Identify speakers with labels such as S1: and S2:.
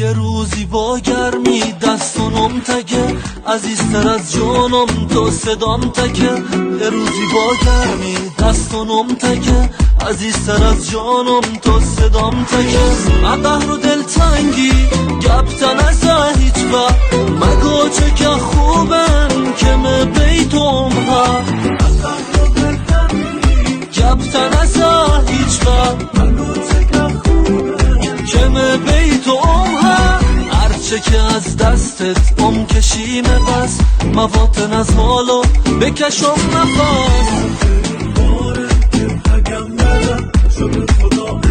S1: یه روزی با گرمی دستانم تکه، عزیزتر از جانم تو صدام تکه. یه روزی با گرمی دستانم تکه، عزیزتر از جانم تو صدام تکه. قهر و دلتنگی گبتن از هیچ وقت مگو چه که خوبن که من بیتم ها. گبتن از هیچ وقت مگو چه که خوبن که من بیتم ها. هرچه که از دستت کشیم بس، مواتن از مالو بکشم نفس. شده خدا